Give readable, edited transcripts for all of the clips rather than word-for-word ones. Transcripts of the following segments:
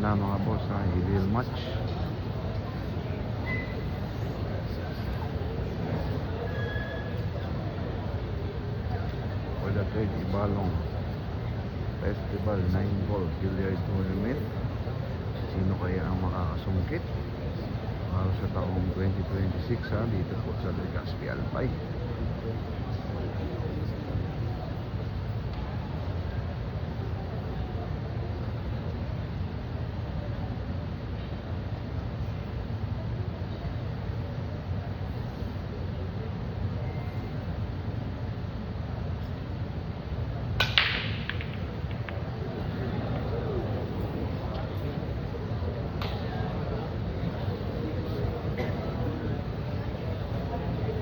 na mga boss ha, i-real match. For the third Ibalong Festival 9-ball billiard tournament, sino kaya ang makakasungkit para sa taong 2026 ha, dito po sa Legazpi Albay.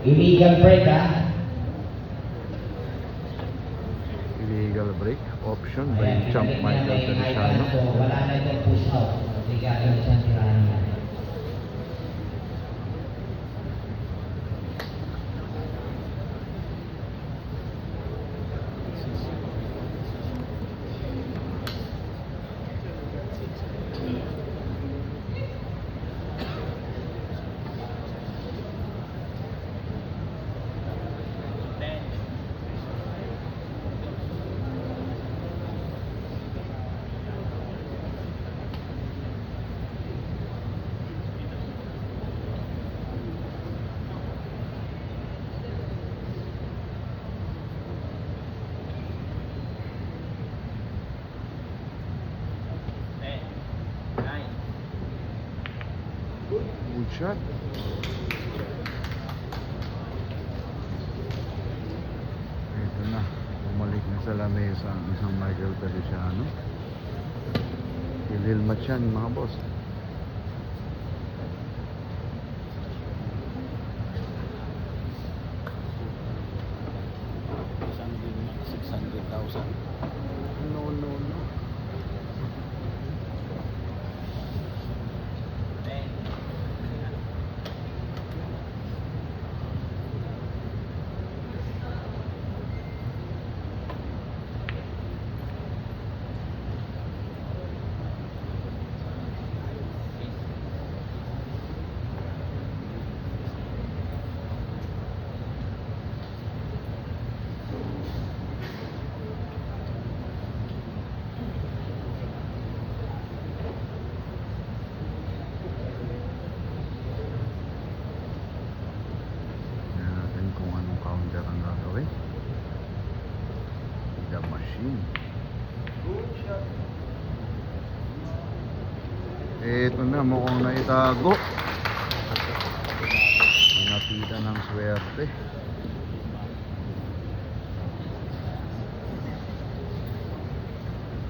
Illegal break, ha? Illegal break option by Ayan, Champ pinalik Michael niya may Feliciano. so wala na itong push out. Obligado na siyang tirahan niya. Good shot. Ito na, bumalik na sa lamesa ang isang Michael Feliciano. I-real match yan mga boss. No, no, no. Kung anong counter ang gagawin. The machine. Ito na, mukhang naitago. Pinapita ng swerte.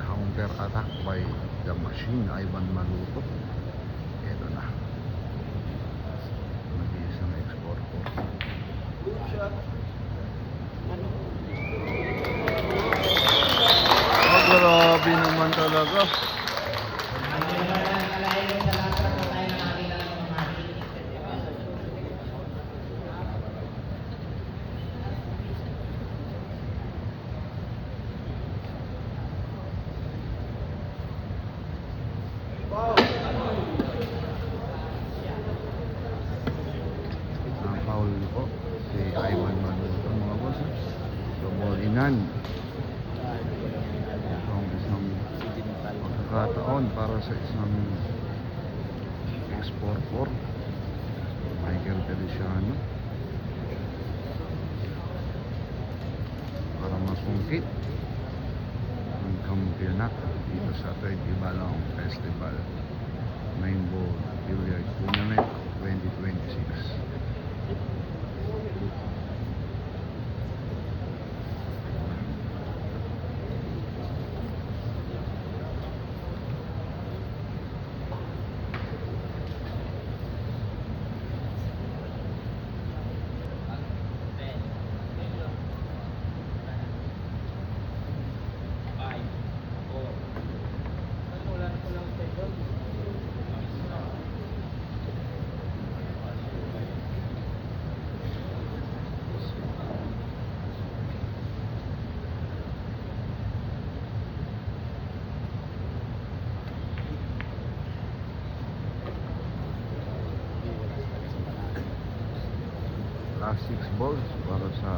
Counter attack by the machine, Ivan Maluto. Ito na. Mag-iisang export po. Oh, grabe naman talaga. Foul po si Ivan Manuto mga boss. So ball in hand. Itong isang pagkakataon para sa isang X44 Michael Feliciano para masungkit ang kampyonato dito sa 3rd Ibalong Festival 9-ball billiard tournament 2026. 6 balls para sa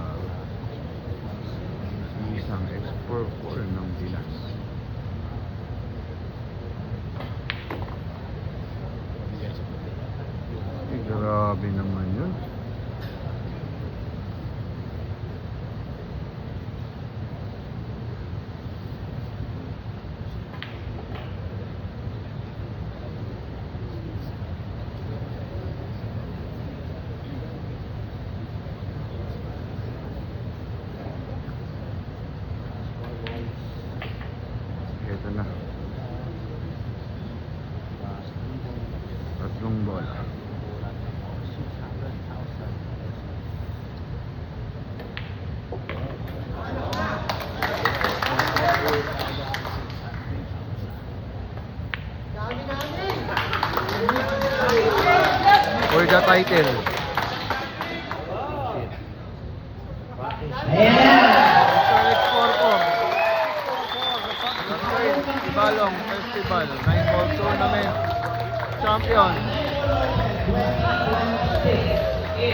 isang X44 ng Pinas. Grabe naman yun. Ito na. Tatlong bola. For the title. Ayan na! Mr. X44. Third Ibalong Festival 9-ball tournament champion.